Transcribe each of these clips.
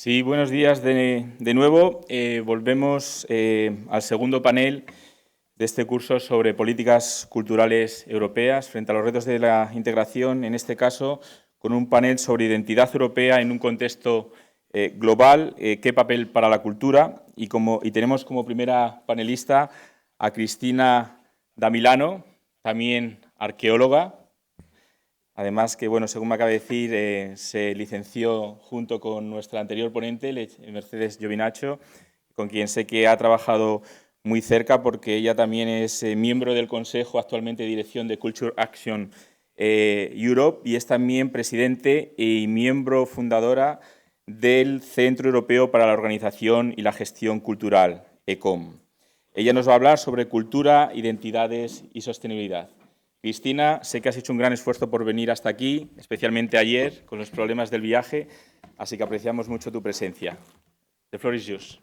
Sí, buenos días de nuevo. Volvemos al segundo panel de este curso sobre políticas culturales europeas frente a los retos de la integración, en este caso con un panel sobre identidad europea en un contexto global, qué papel para la cultura, y tenemos como primera panelista a Cristina Da Milano, también arqueóloga. Además que, bueno, según me acaba de decir, se licenció junto con nuestra anterior ponente, Mercedes Giovinaccio, con quien sé que ha trabajado muy cerca porque ella también es miembro del Consejo actualmente de Dirección de Culture Action Europe y es también presidente y miembro fundadora del Centro Europeo para la Organización y la Gestión Cultural, ECCOM. Ella nos va a hablar sobre cultura, identidades y sostenibilidad. Cristina, sé que has hecho un gran esfuerzo por venir hasta aquí, especialmente ayer, con los problemas del viaje, así que apreciamos mucho tu presencia. The floor is yours.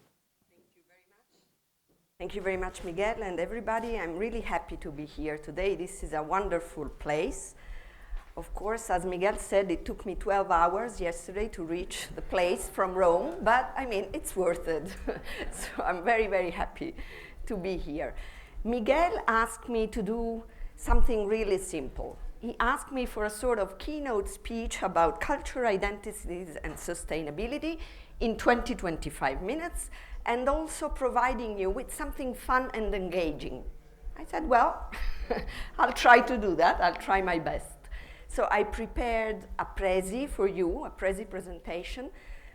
Thank you very much, Miguel, and everybody. I'm really happy to be here today. This is a wonderful place. Of course, as Miguel said, it took me 12 hours yesterday to reach the place from Rome, but I mean, it's worth it. So I'm very, very happy to be here. Miguel asked me to do something really simple. He asked me for a sort of keynote speech about culture, identities, and sustainability in 20-25 minutes, and also providing you with something fun and engaging. I said, well, I'll try to do that. I'll try my best. So I prepared a Prezi for you, a Prezi presentation,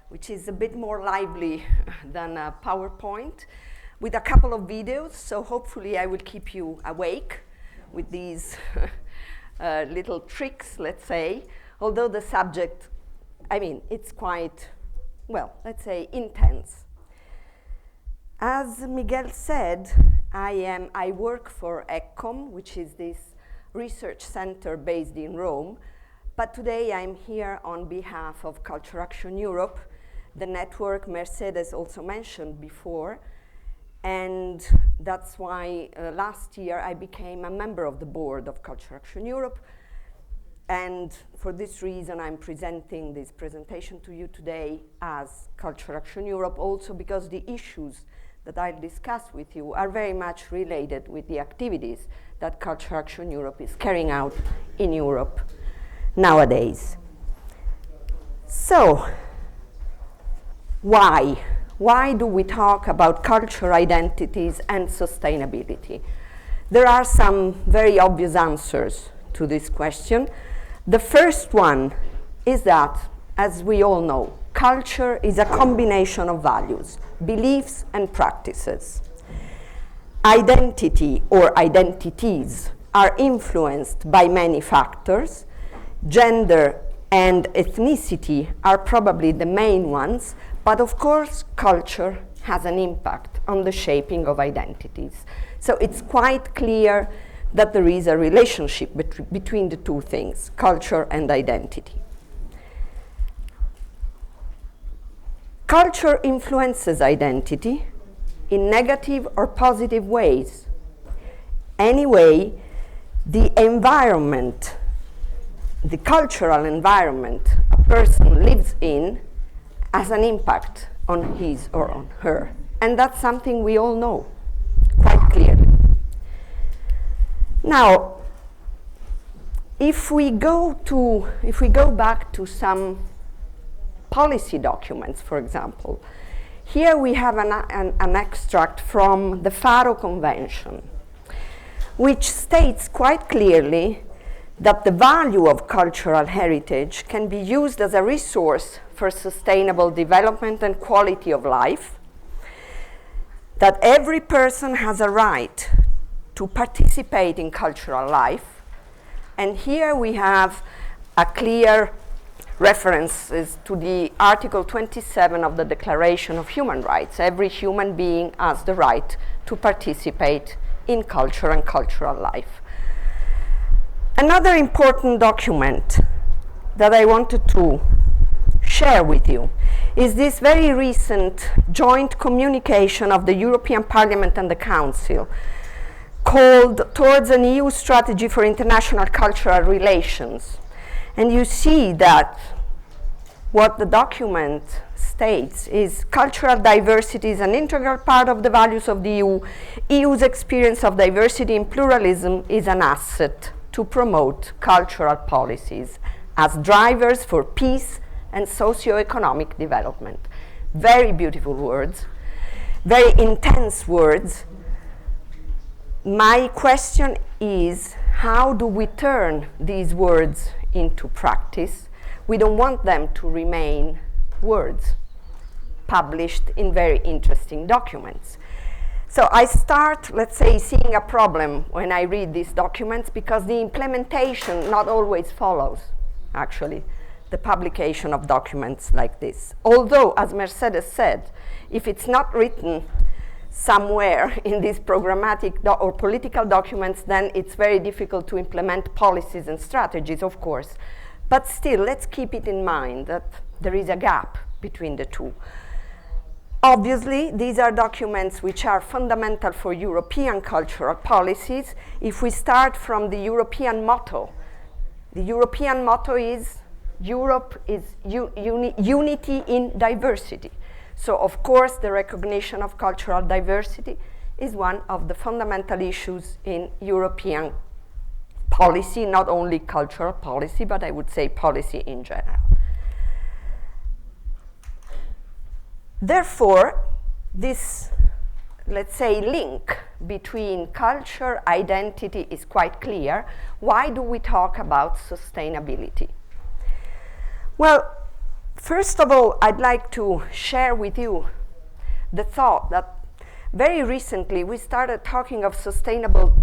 which is a bit more lively than a PowerPoint, with a couple of videos, so hopefully I will keep you awake with these little tricks, let's say, although the subject, I mean, it's quite, well, let's say, intense. As Miguel said, I work for ECCOM, which is this research center based in Rome, but today I'm here on behalf of Culture Action Europe, the network Mercedes also mentioned before, and that's why last year I became a member of the board of Culture Action Europe. And for this reason, I'm presenting this presentation to you today as Culture Action Europe, also because the issues that I'll discuss with you are very much related with the activities that Culture Action Europe is carrying out in Europe nowadays. So, why? Why do we talk about culture, identities, and sustainability? There are some very obvious answers to this question. The first one is that, as we all know, culture is a combination of values, beliefs, and practices. Identity or identities are influenced by many factors. Gender and ethnicity are probably the main ones, but of course, culture has an impact on the shaping of identities. So it's quite clear that there is a relationship between the two things, culture and identity. Culture influences identity in negative or positive ways. Anyway, the environment, the cultural environment a person lives in has an impact on his or on her. And that's something we all know quite clearly. Now, if we go back to some policy documents, for example, here we have an extract from the Faro Convention, which states quite clearly that the value of cultural heritage can be used as a resource for sustainable development and quality of life, that every person has a right to participate in cultural life, and here we have a clear references to the Article 27 of the Declaration of Human Rights. Every human being has the right to participate in culture and cultural life. Another important document that I wanted to share with you is this very recent joint communication of the European Parliament and the Council called Towards an EU Strategy for International Cultural Relations. And you see that what the document states is cultural diversity is an integral part of the values of the EU. EU's experience of diversity and pluralism is an asset to promote cultural policies as drivers for peace and socio-economic development. Very beautiful words, very intense words. My question is, how do we turn these words into practice? We don't want them to remain words published in very interesting documents. So I start, let's say, seeing a problem when I read these documents, because the implementation not always follows, actually, the publication of documents like this. Although, as Mercedes said, if it's not written somewhere in these programmatic or political documents, then it's very difficult to implement policies and strategies, of course. But still, let's keep it in mind that there is a gap between the two. Obviously, these are documents which are fundamental for European cultural policies. If we start from the European motto, the European motto is Europe is unity in diversity. So, of course, the recognition of cultural diversity is one of the fundamental issues in European policy, not only cultural policy, but I would say policy in general. Therefore, this, let's say, link between culture, identity is quite clear. Why do we talk about sustainability? Well, first of all, I'd like to share with you the thought that very recently we started talking of sustainability,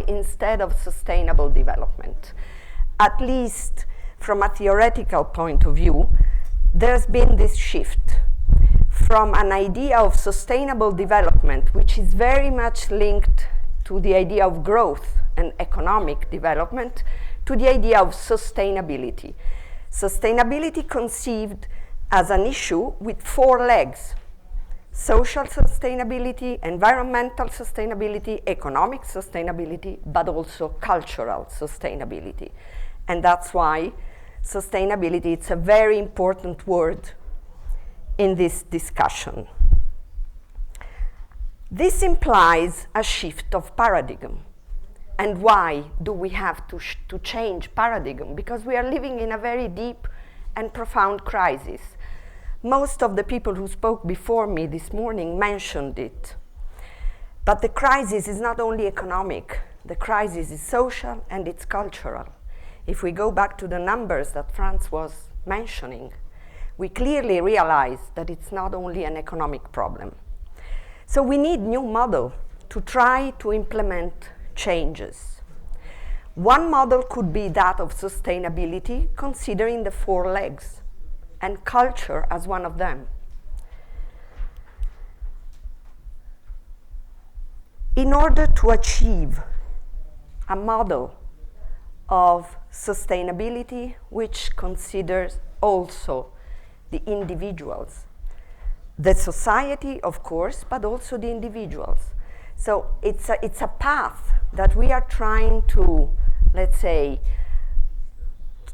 instead of sustainable development. At least from a theoretical point of view, there's been this shift from an idea of sustainable development, which is very much linked to the idea of growth and economic development, to the idea of sustainability. Sustainability conceived as an issue with four legs: social sustainability, environmental sustainability, economic sustainability, but also cultural sustainability. And that's why sustainability, it's a very important word in this discussion. This implies a shift of paradigm. And why do we have to change paradigm? Because we are living in a very deep and profound crisis. Most of the people who spoke before me this morning mentioned it. But the crisis is not only economic, the crisis is social and it's cultural. If we go back to the numbers that Franz was mentioning, we clearly realize that it's not only an economic problem. So we need new model to try to implement changes. One model could be that of sustainability, considering the four legs, and culture as one of them. In order to achieve a model of sustainability which considers also the individuals, the society, of course, but also the individuals. So it's a path that we are trying to, let's say,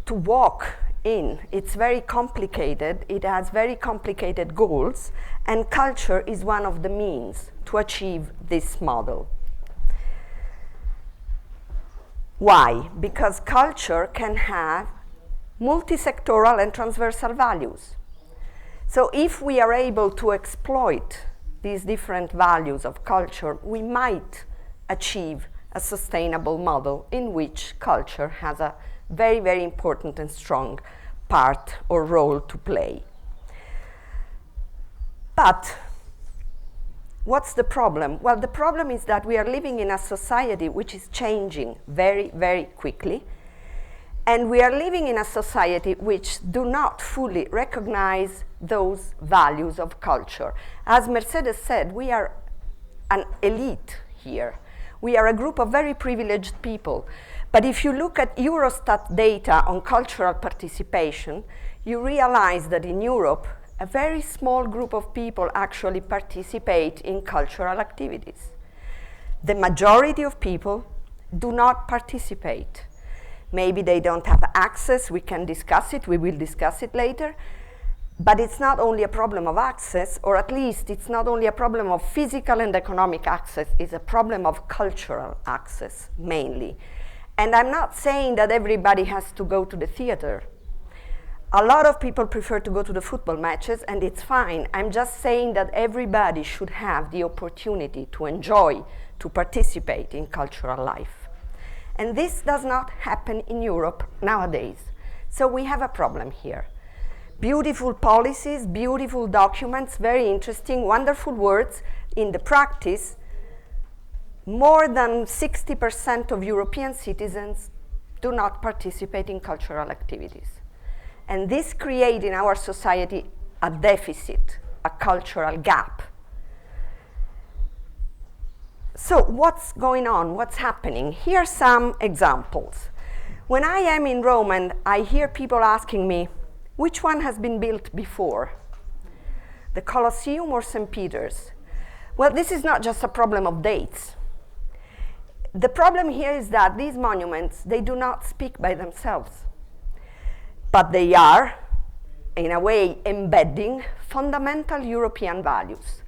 to walk in. It's very complicated. It has very complicated goals, and culture is one of the means to achieve this model. Why? Because culture can have multi-sectoral and transversal values. So if we are able to exploit these different values of culture, we might achieve a sustainable model in which culture has a very, very important and strong part or role to play. But what's the problem? Well, the problem is that we are living in a society which is changing very, very quickly. And we are living in a society which do not fully recognize those values of culture. As Mercedes said, we are an elite here. We are a group of very privileged people. But if you look at Eurostat data on cultural participation, you realize that in Europe, a very small group of people actually participate in cultural activities. The majority of people do not participate. Maybe they don't have access. We can discuss it. We will discuss it later. But it's not only a problem of access, or at least it's not only a problem of physical and economic access, it's a problem of cultural access, mainly. And I'm not saying that everybody has to go to the theater. A lot of people prefer to go to the football matches, and it's fine. I'm just saying that everybody should have the opportunity to enjoy, to participate in cultural life. And this does not happen in Europe nowadays. So we have a problem here. Beautiful policies, beautiful documents, very interesting, wonderful words. In the practice, more than 60% of European citizens do not participate in cultural activities. And this creates in our society a deficit, a cultural gap. So what's going on? What's happening? Here are some examples. When I am in Rome and I hear people asking me, which one has been built before? The Colosseum or St. Peter's? Well, this is not just a problem of dates. The problem here is that these monuments, they do not speak by themselves. But they are, in a way, embedding fundamental European values.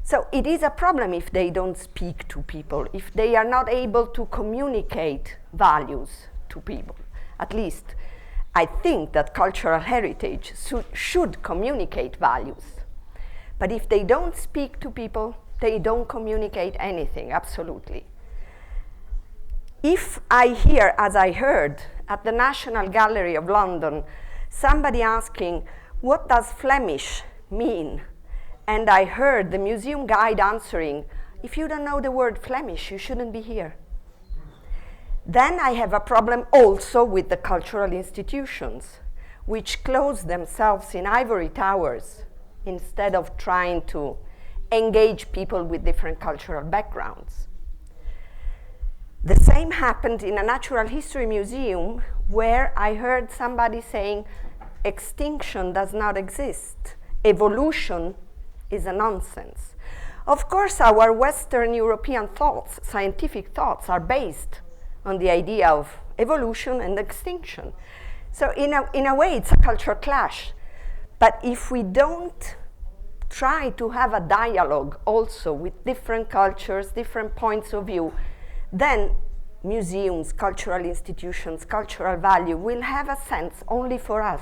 So it is a problem if they don't speak to people, if they are not able to communicate values to people. At least, I think that cultural heritage should communicate values. But if they don't speak to people, they don't communicate anything, absolutely. If I hear, as I heard at the National Gallery of London, somebody asking, what does Flemish mean? And I heard the museum guide answering, if you don't know the word Flemish, you shouldn't be here. Then I have a problem also with the cultural institutions, which close themselves in ivory towers instead of trying to engage people with different cultural backgrounds. The same happened in a natural history museum where I heard somebody saying, extinction does not exist. Evolution is a nonsense. Of course, our Western European thoughts, scientific thoughts, are based on the idea of evolution and extinction. So in a way, it's a cultural clash. But if we don't try to have a dialogue also with different cultures, different points of view, then museums, cultural institutions, cultural value will have a sense only for us,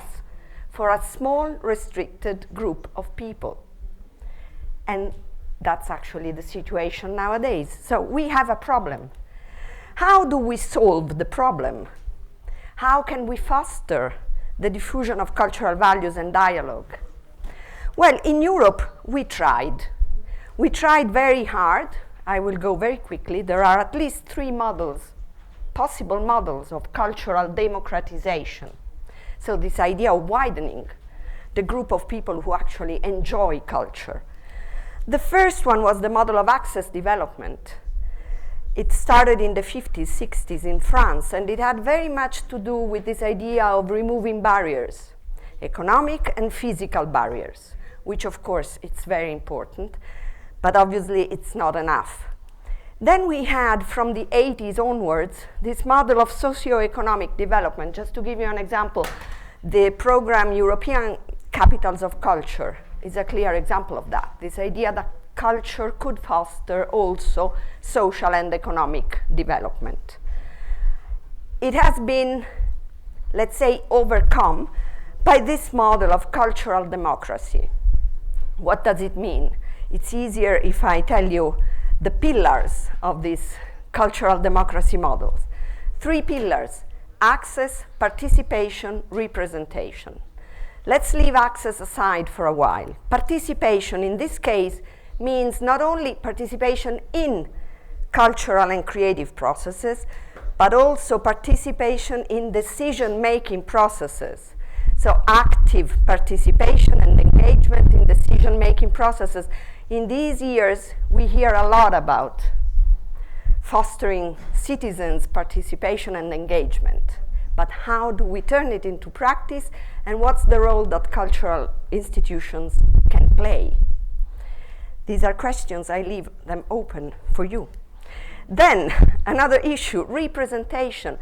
for a small, restricted group of people. And that's actually the situation nowadays. So we have a problem. How do we solve the problem? How can we foster the diffusion of cultural values and dialogue? Well, in Europe, we tried. We tried very hard. I will go very quickly. There are at least 3 models, possible models of cultural democratization. So this idea of widening the group of people who actually enjoy culture. The first one was the model of access development. It started in the 50s, 60s in France, and it had very much to do with this idea of removing barriers, economic and physical barriers, which of course it's very important, but obviously it's not enough. Then we had, from the 80s onwards, this model of socio-economic development. Just to give you an example, the program European Capitals of Culture is a clear example of that. This idea that culture could foster also social and economic development. It has been, let's say, overcome by this model of cultural democracy. What does it mean? It's easier if I tell you the pillars of these cultural democracy models. 3 pillars: access, participation, representation. Let's leave access aside for a while. Participation, in this case, means not only participation in cultural and creative processes, but also participation in decision-making processes. So active participation and engagement in decision-making processes. In these years, we hear a lot about fostering citizens' participation and engagement. But how do we turn it into practice, and what's the role that cultural institutions can play? These are questions, I leave them open for you. Then, another issue, representation.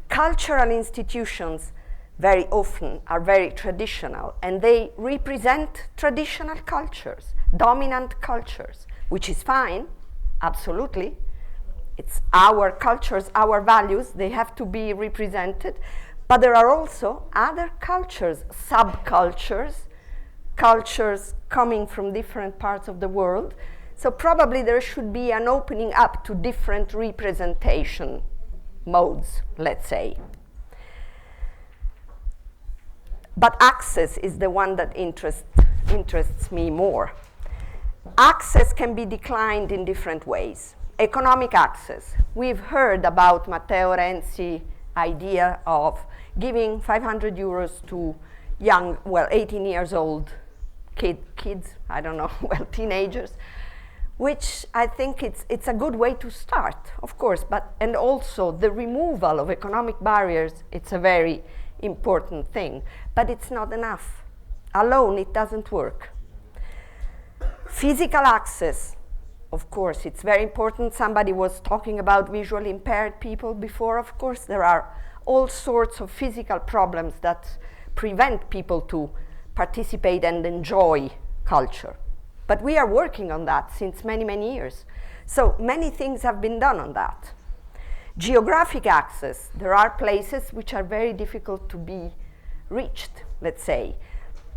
Cultural institutions very often are very traditional, and they represent traditional cultures, dominant cultures, which is fine, absolutely. It's our cultures, our values, they have to be represented. But there are also other cultures, subcultures, cultures coming from different parts of the world. So probably there should be an opening up to different representation modes, let's say. But access is the one that interests me more. Access can be declined in different ways. Economic access. We've heard about Matteo Renzi's idea of giving 500 euros to young, well, 18 years old kids, I don't know, well, teenagers, which I think it's a good way to start, of course, and also the removal of economic barriers, it's a very important thing, but it's not enough. Alone, it doesn't work. Physical access, of course, it's very important. Somebody was talking about visually impaired people before. Of course, there are all sorts of physical problems that prevent people to participate and enjoy culture. But we are working on that since many, many years. So many things have been done on that. Geographic access, there are places which are very difficult to be reached, let's say.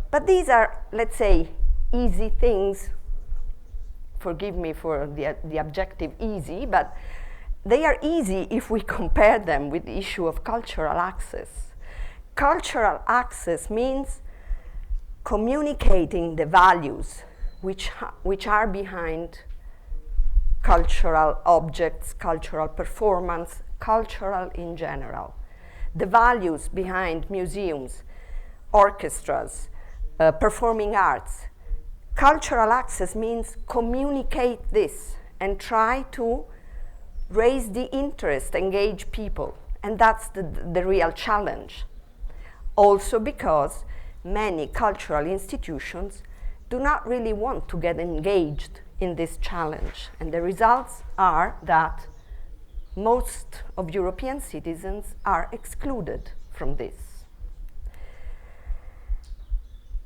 But these are, let's say, easy things. Forgive me for the adjective easy, but they are easy if we compare them with the issue of cultural access. Cultural access means communicating the values which are behind cultural objects, cultural performance, cultural in general. The values behind museums, orchestras, performing arts. Cultural access means communicate this and try to raise the interest, engage people. And that's the real challenge. Also because many cultural institutions do not really want to get engaged in this challenge. And the results are that most of European citizens are excluded from this.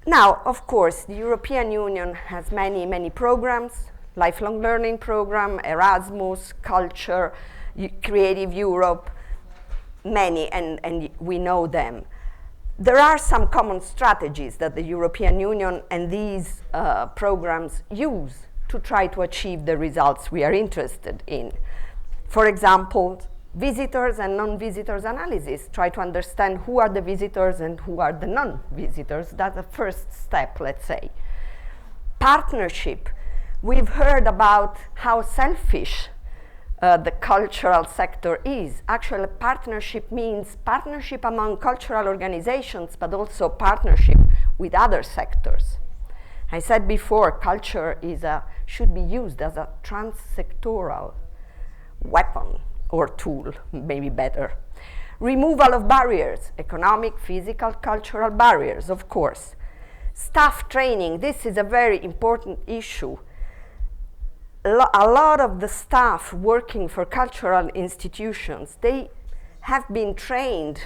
Now, of course, the European Union has many, many programs, lifelong learning program, Erasmus, culture, Creative Europe, many, and we know them. There are some common strategies that the European Union and these programs use to try to achieve the results we are interested in. For example, visitors and non-visitors analysis, try to understand who are the visitors and who are the non-visitors. That's the first step, let's say. Partnership. We've heard about how selfish the cultural sector is. Actually, partnership means partnership among cultural organizations, but also partnership with other sectors. I said before, culture should be used as a transsectoral weapon or tool, maybe better. Removal of barriers, economic, physical, cultural barriers, of course. Staff training, this is a very important issue. A lot of the staff working for cultural institutions, they have been trained,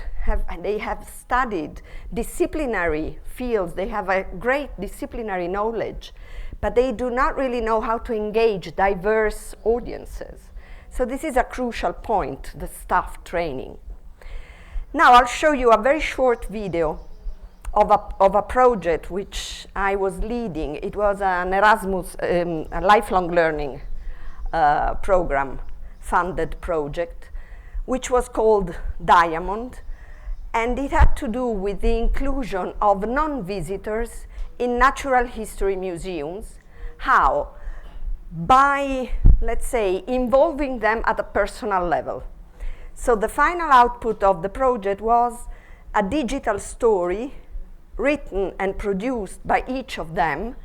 they have studied disciplinary fields, they have a great disciplinary knowledge, but they do not really know how to engage diverse audiences. So this is a crucial point, the staff training. Now I'll show you a very short video of a project which I was leading. It was an Erasmus, a lifelong learning program funded project, which was called Diamond, and it had to do with the inclusion of non-visitors in natural history museums. How? By, let's say, involving them at a personal level. So the final output of the project was a digital story written and produced by each of them,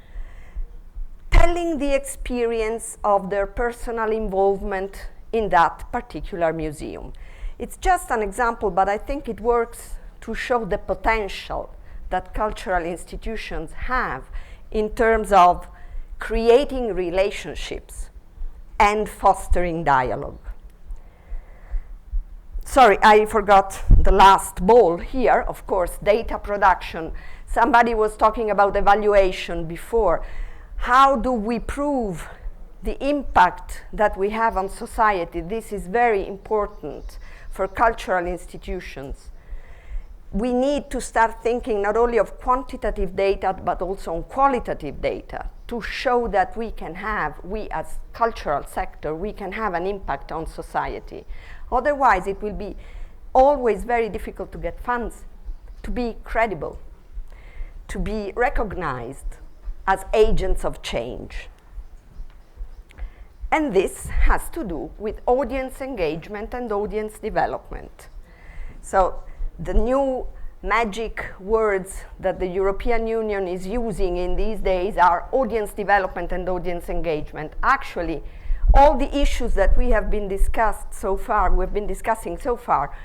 telling the experience of their personal involvement in that particular museum. It's just an example, but I think it works to show the potential that cultural institutions have in terms of creating relationships and fostering dialogue. Sorry, I forgot the last ball here, of course, data production. Somebody was talking about evaluation before. How do we prove the impact that we have on society? This is very important for cultural institutions. We need to start thinking not only of quantitative data, but also on qualitative data to show that we as cultural sector, we can have an impact on society. Otherwise, it will be always very difficult to get funds, to be credible, to be recognized as agents of change. And this has to do with audience engagement and audience development. So the new magic words that the European Union is using in these days are audience development and audience engagement. Actually, all the issues that we have been discussing so far,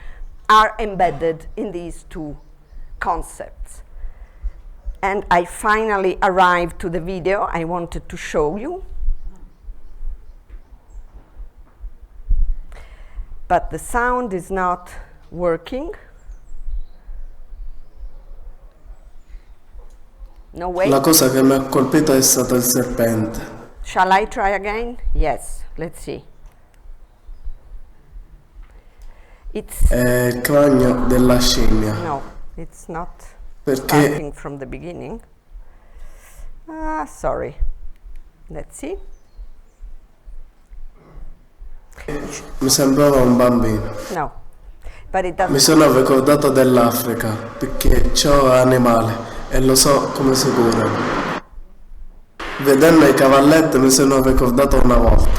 are embedded in these two concepts. And I finally arrived to the video I wanted to show you. But the sound is not working. No way. La cosa che mi ha colpito è stato il serpente. Shall I try again? Yes, let's see. It's Il cranio della scimmia. no, it's not Perché starting from the beginning. Sorry. Let's see. mi sembrava un bambino. No, but it Mi doesn't. sono ricordato dell'Africa perché ciò è animale e lo so come si curano. Vedendo i cavalletti mi sono ricordato una volta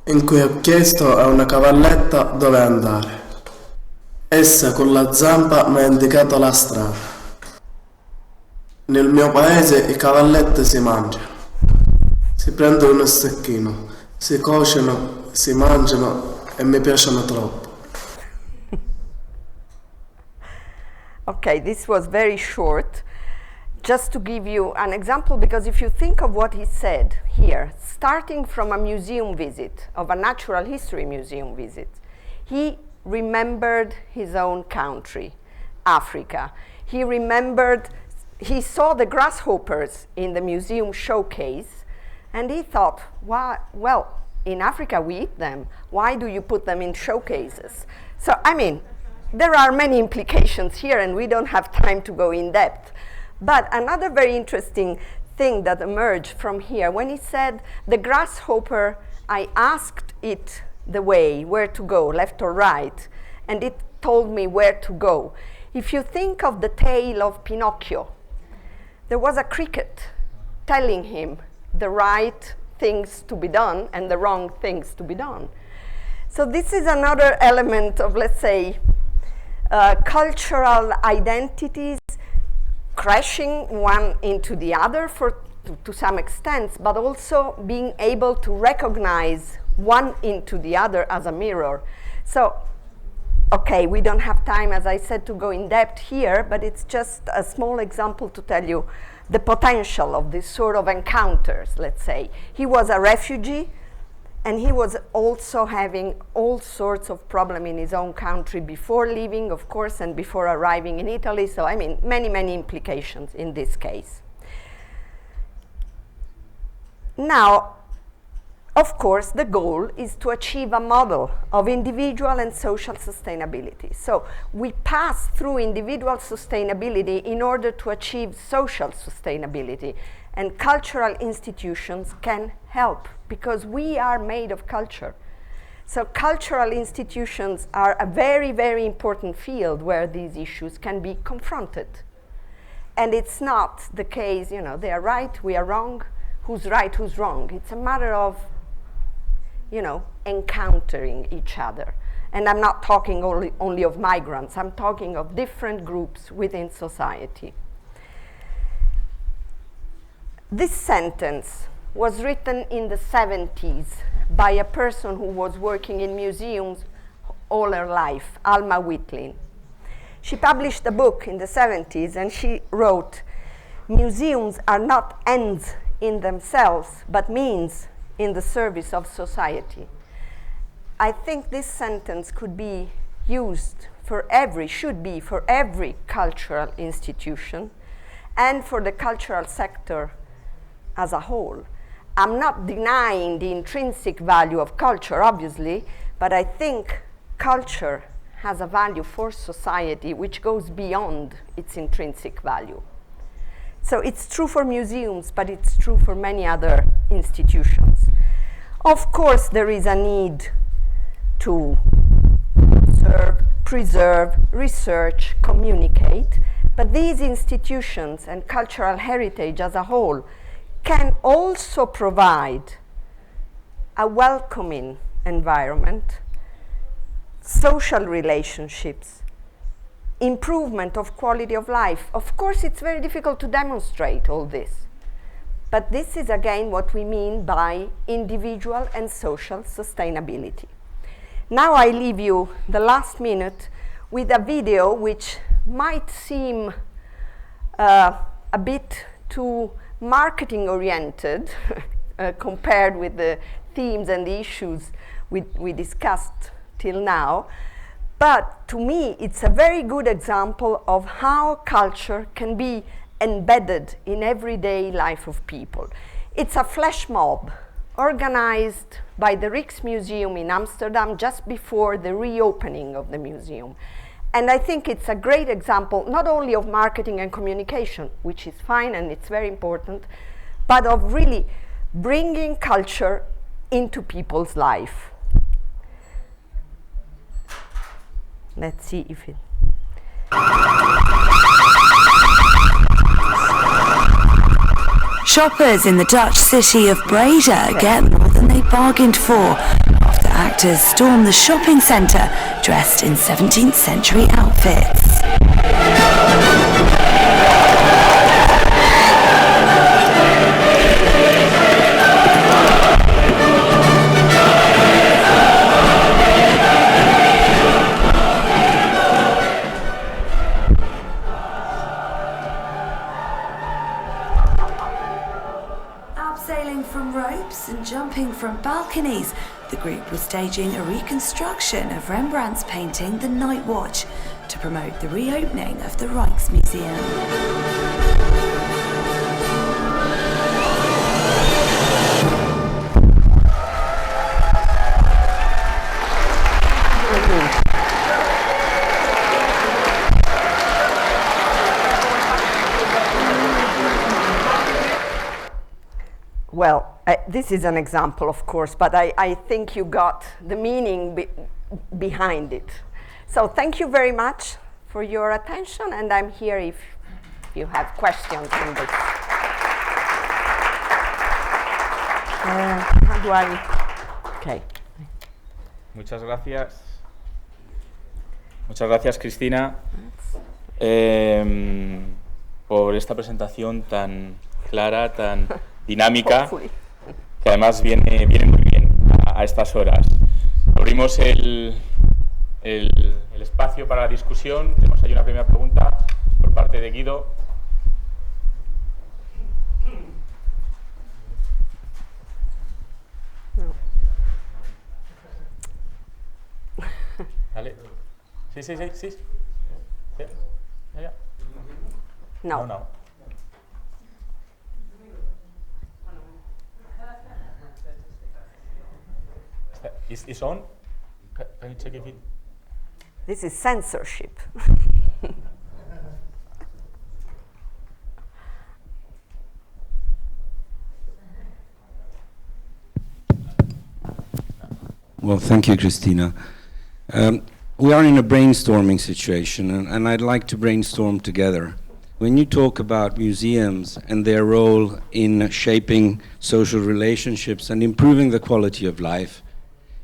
in cui ho chiesto a una cavalletta dove andare. Essa con la zampa mi ha indicato la strada. Nel mio paese i cavalletti si mangiano. Si prendono uno stecchino, si cuociono, si mangiano e mi piacciono troppo. Okay, this was very short. Just to give you an example, because if you think of what he said here, starting from a museum visit, of a natural history museum visit, he remembered his own country, Africa. He saw the grasshoppers in the museum showcase, and he thought, well, in Africa we eat them. Why do you put them in showcases? So, I mean, there are many implications here, and we don't have time to go in depth. But another very interesting thing that emerged from here, when he said, the grasshopper, I asked it the way, where to go, left or right, and it told me where to go. If you think of the tale of Pinocchio, there was a cricket telling him the right things to be done and the wrong things to be done. So this is another element of, let's say, cultural identities crashing one into the other to some extent, but also being able to recognize one into the other as a mirror. So, okay, we don't have time, as I said, to go in depth here, but it's just a small example to tell you the potential of this sort of encounters, let's say. He was a refugee, and he was also having all sorts of problems in his own country before leaving, of course, and before arriving in Italy. So, I mean, many, many implications in this case. Now, of course, the goal is to achieve a model of individual and social sustainability. So we pass through individual sustainability in order to achieve social sustainability. And cultural institutions can help because we are made of culture. So cultural institutions are a very, very important field where these issues can be confronted. And it's not the case, you know, they are right, we are wrong, who's right, who's wrong. It's a matter of, you know, encountering each other. And I'm not talking only of migrants, I'm talking of different groups within society. This sentence was written in the 70s by a person who was working in museums all her life, Alma Whitlin. She published a book in the 70s and she wrote, "Museums are not ends in themselves, but means in the service of society." I think this sentence could be used should be for every cultural institution and for the cultural sector as a whole. I'm not denying the intrinsic value of culture, obviously, but I think culture has a value for society which goes beyond its intrinsic value. So it's true for museums, but it's true for many other institutions. Of course, there is a need to observe, preserve, research, communicate, but these institutions and cultural heritage as a whole can also provide a welcoming environment, social relationships, improvement of quality of life. Of course, it's very difficult to demonstrate all this, but this is again what we mean by individual and social sustainability. Now I leave you the last minute with a video which might seem a bit too marketing oriented compared with the themes and the issues we discussed till now. But to me, it's a very good example of how culture can be embedded in everyday life of people. It's a flash mob organized by the Rijksmuseum in Amsterdam just before the reopening of the museum. And I think it's a great example, not only of marketing and communication, which is fine and it's very important, but of really bringing culture into people's life. Let's see if it... Shoppers in the Dutch city of Breda get more than they bargained for after actors storm the shopping centre dressed in 17th century outfits. Abseiling from ropes and jumping from balconies, the group was staging a reconstruction of Rembrandt's painting The Night Watch to promote the reopening of the Rijksmuseum. Well, this is an example, of course, but I think you got the meaning behind it. So thank you very much for your attention, and I'm here if you have questions on this. How do I? Okay. Muchas gracias. Muchas gracias, Cristina, por esta presentación tan clara, tan dinámica, que además viene muy bien a estas horas. Abrimos el espacio para la discusión. Tenemos ahí una primera pregunta por parte de Guido. No. Vale. Sí. ¿Sí? Ya. No. No. Is on? Can you check if it... This is censorship. Well, thank you, Cristina. We are in a brainstorming situation, and I'd like to brainstorm together. When you talk about museums and their role in shaping social relationships and improving the quality of life,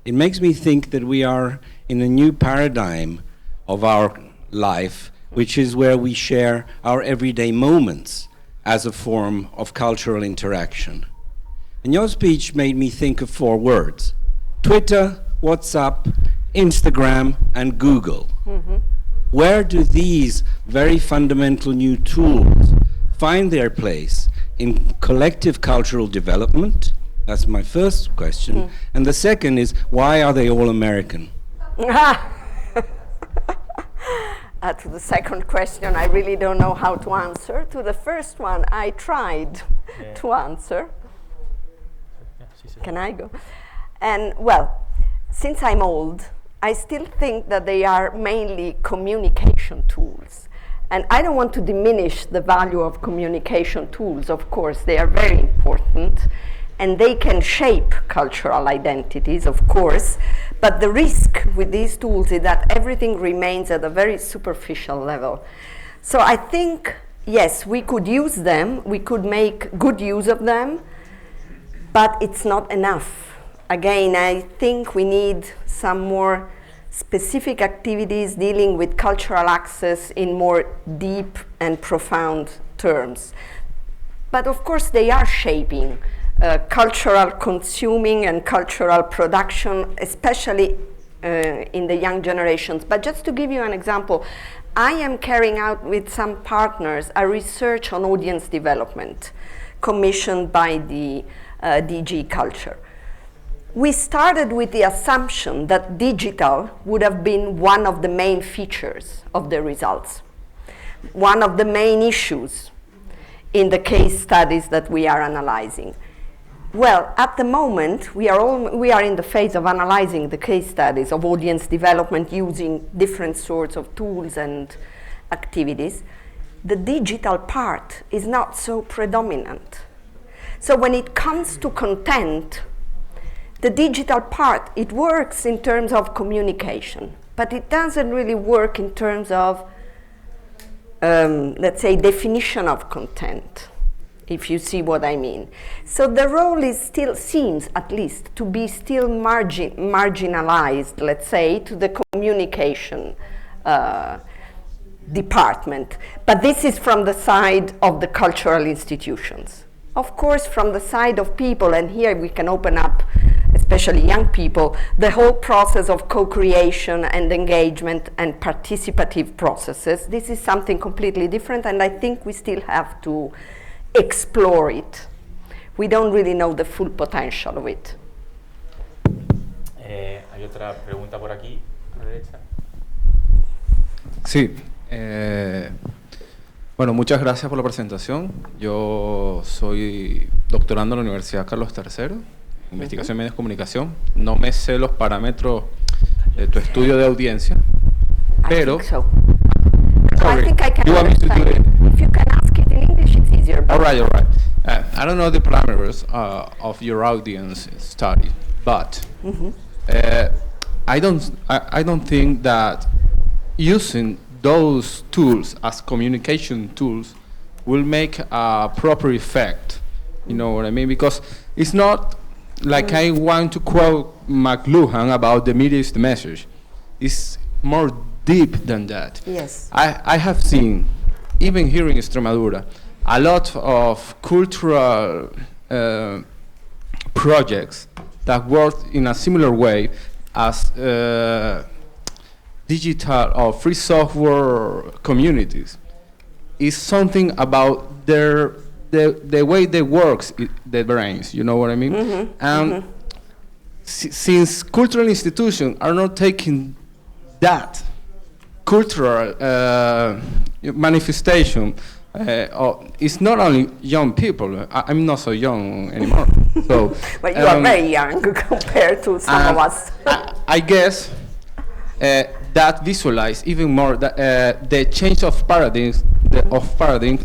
it makes me think that we are in a new paradigm of our life, which is where we share our everyday moments as a form of cultural interaction. And your speech made me think of 4 words: Twitter, WhatsApp, Instagram, and Google. Mm-hmm. Where do these very fundamental new tools find their place in collective cultural development? That's my first question. And the second is, why are they all American? To the second question, I really don't know how to answer. To the first one, I tried to answer. Can I go? And well, since I'm old, I still think that they are mainly communication tools. And I don't want to diminish the value of communication tools. Of course, they are very important. And they can shape cultural identities, of course. But the risk with these tools is that everything remains at a very superficial level. So I think, yes, we could use them. We could make good use of them. But it's not enough. Again, I think we need some more specific activities dealing with cultural access in more deep and profound terms. But of course, they are shaping cultural consuming and cultural production, especially in the young generations. But just to give you an example, I am carrying out with some partners a research on audience development commissioned by the DG Culture. We started with the assumption that digital would have been one of the main features of the results, one of the main issues in the case studies that we are analyzing. Well, at the moment, we are in the phase of analyzing the case studies of audience development using different sorts of tools and activities. The digital part is not so predominant. So when it comes to content, the digital part, it works in terms of communication, but it doesn't really work in terms of, let's say, definition of content, if you see what I mean. So the role is still, seems at least, to be still marginalized, let's say, to the communication department. But this is from the side of the cultural institutions. Of course, from the side of people, and here we can open up, especially young people, the whole process of co-creation and engagement and participative processes. This is something completely different, and I think we still have to explore it. We don't really know the full potential of it. Hay otra pregunta por aquí, a la derecha. Sí. Bueno, muchas gracias por la presentación. Yo soy doctorando en la Universidad Carlos III, investigación en medios de comunicación. No me sé los parámetros de tu estudio de audiencia, pero... I think so. I think I can understand it. If you can ask it in English, it's easier. All right. I don't know the parameters of your audience study, but I don't think that using those tools as communication tools will make a proper effect. You know what I mean? Because it's not like I want to quote McLuhan about the media is the message. It's more deep than that. Yes. I have seen, even here in Extremadura, a lot of cultural projects that work in a similar way as digital or free software communities. Is something about the way they work, the brains, you know what I mean? And since cultural institutions are not taking that cultural manifestation, it's not only young people. I'm not so young anymore. So, but you are very young compared to some of us. I guess that visualize even more the change of paradigms,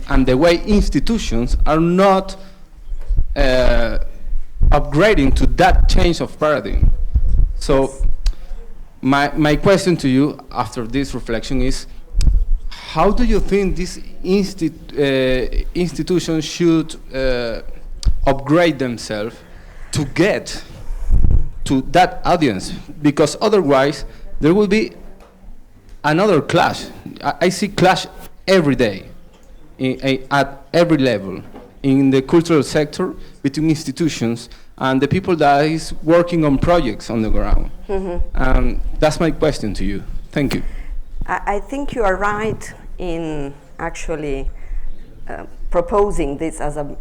and the way institutions are not upgrading to that change of paradigm. So my question to you after this reflection is, how do you think these institutions should upgrade themselves to get to that audience? Because otherwise there will be another clash. I see clash every day at every level in the cultural sector between institutions and the people that is working on projects on the ground. That's my question to you. Thank you. I think you are right in actually proposing this as a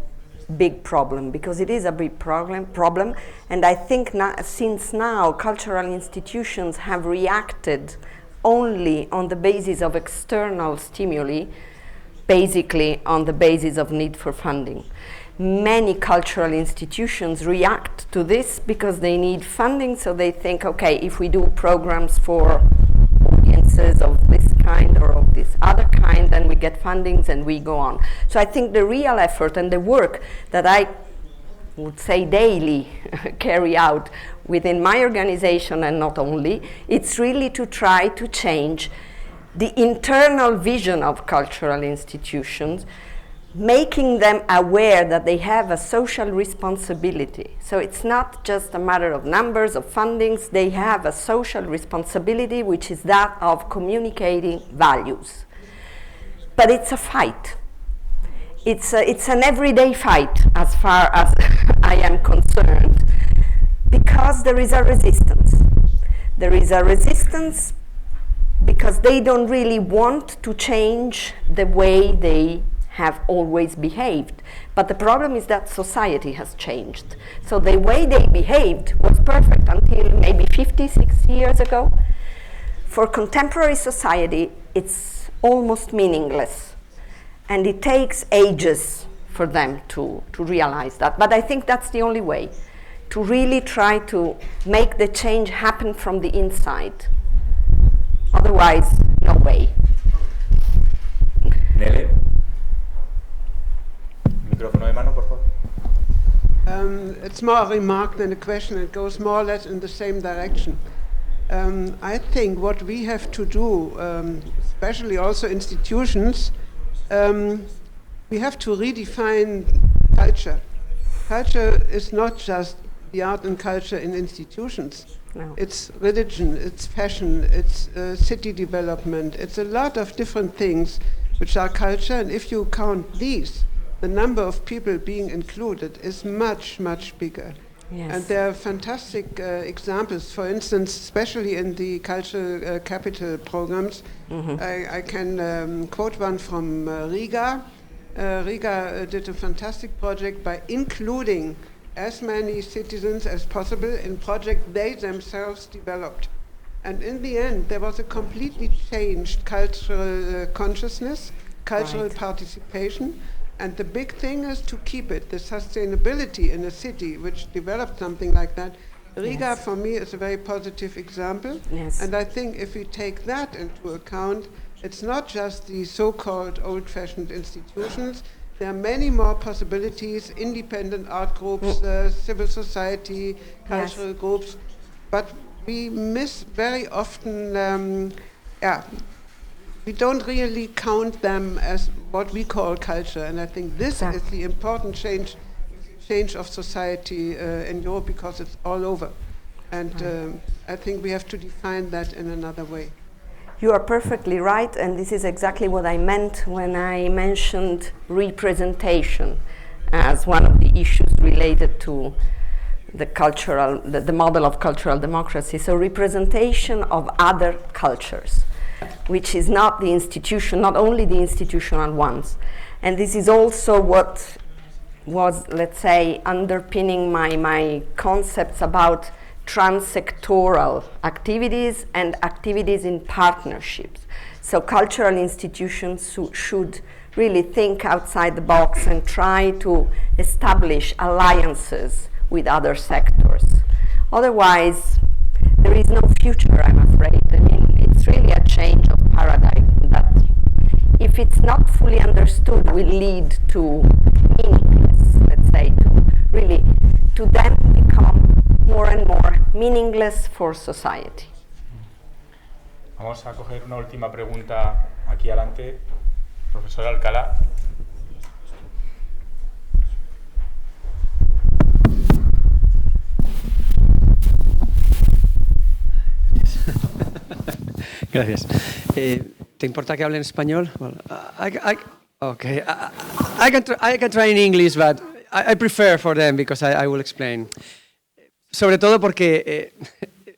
big problem, because it is a big problem, and I think since now cultural institutions have reacted only on the basis of external stimuli, basically on the basis of need for funding. Many cultural institutions react to this because they need funding, so they think, okay, if we do programs for audiences of this kind or of this other kind, then we get fundings and we go on. So I think the real effort and the work that I would say daily carry out within my organization, and not only, it's really to try to change the internal vision of cultural institutions, making them aware that they have a social responsibility. So it's not just a matter of numbers, of fundings, they have a social responsibility, which is that of communicating values. But it's a fight. It's an everyday fight as far as I am concerned, because there is a resistance. There is a resistance because they don't really want to change the way they have always behaved. But the problem is that society has changed. So the way they behaved was perfect until maybe 50, 60 years ago. For contemporary society, it's almost meaningless. And it takes ages for them to realize that. But I think that's the only way, to really try to make the change happen from the inside. Otherwise, no way. Nele. Micrófono de mano, por favor. It's more a remark than a question. It goes more or less in the same direction. I think what we have to do, especially also institutions, we have to redefine culture. Culture is not just the art and culture in institutions. No. It's religion, it's fashion, it's city development, it's a lot of different things which are culture, and if you count these, the number of people being included is much, much bigger. Yes. And there are fantastic examples, for instance, especially in the cultural capital programs. I can quote one from Riga. Riga did a fantastic project by including as many citizens as possible in projects they themselves developed. And in the end, there was a completely changed cultural consciousness, cultural participation. And the big thing is to keep it, the sustainability in a city which developed something like that. Riga, for me, is a very positive example. Yes. And I think if we take that into account, it's not just the so-called old-fashioned institutions. There are many more possibilities, independent art groups, civil society, cultural groups. But we miss very often, we don't really count them as what we call culture. And I think this is the important change of society in Europe, because it's all over. And I think we have to define that in another way. You are perfectly right, and this is exactly what I meant when I mentioned representation as one of the issues related to the model of cultural democracy. So representation of other cultures, which is not the institution, not only the institutional ones. And this is also what was, let's say, underpinning my concepts about transsectoral activities and activities in partnerships. So cultural institutions should really think outside the box and try to establish alliances with other sectors. Otherwise, there is no future, I'm afraid. I mean, it's really a change of paradigm that, if it's not fully understood, will lead to meaningless, let's say, to then become more and more meaningless for society. Vamos a coger una última pregunta aquí adelante. Profesor Alcalá. Gracias. ¿Te importa que hable en español? Well, okay. I can try in English, but I prefer for them because I will explain. Sobre todo porque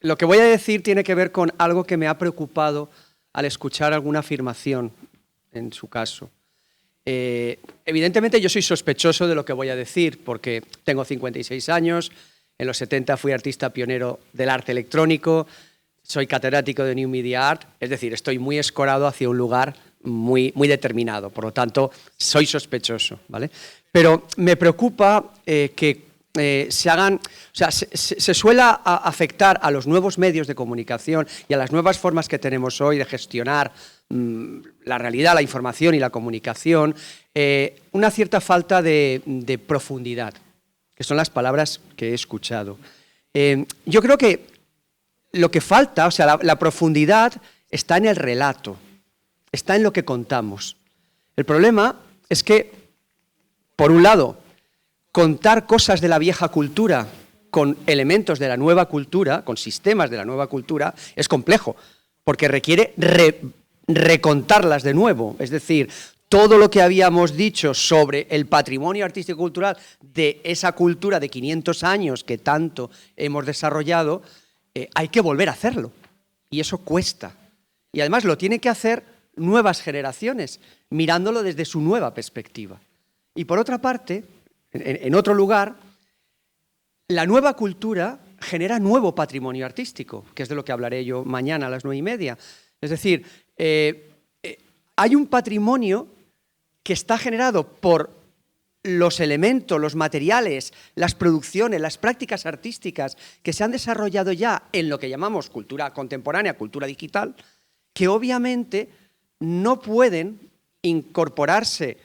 lo que voy a decir tiene que ver con algo que me ha preocupado al escuchar alguna afirmación en su caso. Evidentemente yo soy sospechoso de lo que voy a decir porque tengo 56 años, en los 70 fui artista pionero del arte electrónico, soy catedrático de New Media Art, es decir, estoy muy escorado hacia un lugar muy determinado, por lo tanto, soy sospechoso, ¿vale? Pero me preocupa que se suela afectar a los nuevos medios de comunicación y a las nuevas formas que tenemos hoy de gestionar la realidad, la información y la comunicación, una cierta falta de profundidad, que son las palabras que he escuchado. Yo creo que lo que falta, la profundidad está en el relato, está en lo que contamos. El problema es que, por un lado, contar cosas de la vieja cultura con elementos de la nueva cultura, con sistemas de la nueva cultura, es complejo, porque requiere recontarlas de nuevo. Es decir, todo lo que habíamos dicho sobre el patrimonio artístico-cultural de esa cultura de 500 años que tanto hemos desarrollado, hay que volver a hacerlo. Y eso cuesta. Y además lo tienen que hacer nuevas generaciones, mirándolo desde su nueva perspectiva. Y por otra parte, en otro lugar, la nueva cultura genera nuevo patrimonio artístico, que es de lo que hablaré yo mañana a las 9:30. Es decir, hay un patrimonio que está generado por los elementos, los materiales, las producciones, las prácticas artísticas que se han desarrollado ya en lo que llamamos cultura contemporánea, cultura digital, que obviamente no pueden incorporarse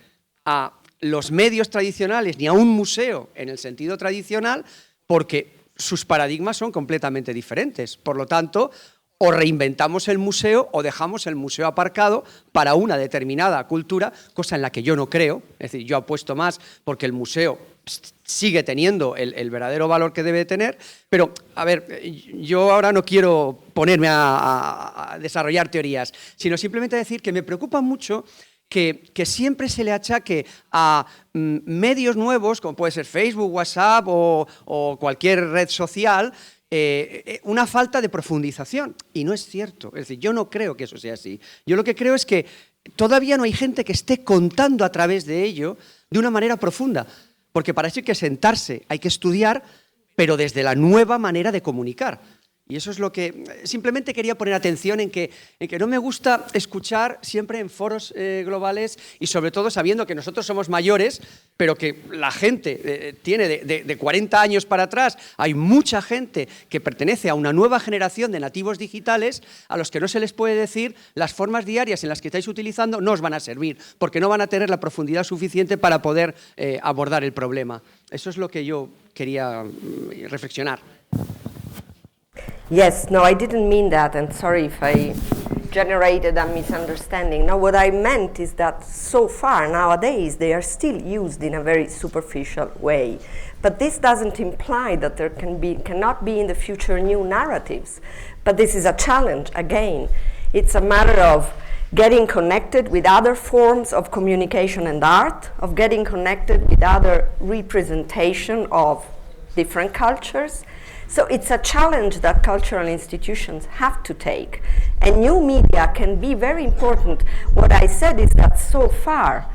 a los medios tradicionales ni a un museo en el sentido tradicional, porque sus paradigmas son completamente diferentes. Por lo tanto, o reinventamos el museo o dejamos el museo aparcado para una determinada cultura, cosa en la que yo no creo. Es decir, yo apuesto más porque el museo sigue teniendo el verdadero valor que debe tener, pero, a ver, yo ahora no quiero ponerme a desarrollar teorías, sino simplemente decir que me preocupa mucho que siempre se le achaque a medios nuevos, como puede ser Facebook, WhatsApp o cualquier red social, una falta de profundización. Y no es cierto. Es decir, yo no creo que eso sea así. Yo lo que creo es que todavía no hay gente que esté contando a través de ello de una manera profunda. Porque para eso hay que sentarse, hay que estudiar, pero desde la nueva manera de comunicar. Y eso es lo que simplemente quería poner atención en que no me gusta escuchar siempre en foros globales y sobre todo sabiendo que nosotros somos mayores, pero que la gente tiene de 40 años para atrás. Hay mucha gente que pertenece a una nueva generación de nativos digitales a los que no se les puede decir las formas diarias en las que estáis utilizando no os van a servir, porque no van a tener la profundidad suficiente para poder abordar el problema. Eso es lo que yo quería reflexionar. Yes, no, I didn't mean that, and sorry if I generated a misunderstanding. No, what I meant is that so far, nowadays, they are still used in a very superficial way. But this doesn't imply that there cannot be in the future new narratives. But this is a challenge, again. It's a matter of getting connected with other forms of communication and art, of getting connected with other representation of different cultures. So it's a challenge that cultural institutions have to take. And new media can be very important. What I said is that so far,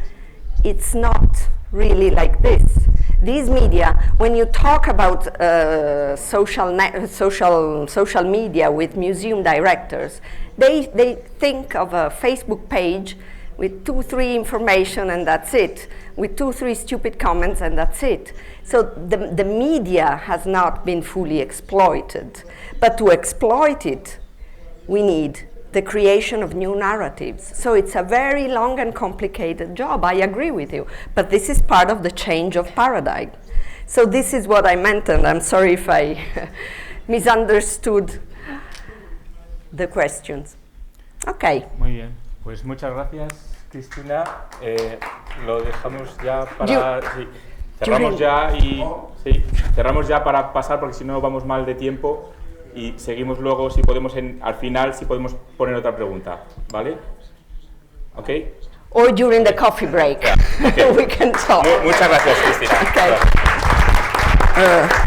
it's not really like this. These media, when you talk about social media with museum directors, they think of a Facebook page with 2-3 information and that's it, with 2-3 stupid comments and that's it. So the media has not been fully exploited. But to exploit it, we need the creation of new narratives. So it's a very long and complicated job, I agree with you. But this is part of the change of paradigm. So this is what I meant, and I'm sorry if I misunderstood the questions. Okay. Muy bien. Pues muchas gracias, Cristina. Lo dejamos ya para... Sí, cerramos ya y... Sí, cerramos ya para pasar, porque si no vamos mal de tiempo. Y seguimos luego, si podemos, al final, si podemos poner otra pregunta, ¿vale? ¿Ok? Or during the coffee break, yeah, okay. We can talk. Muchas gracias, Cristina. Okay.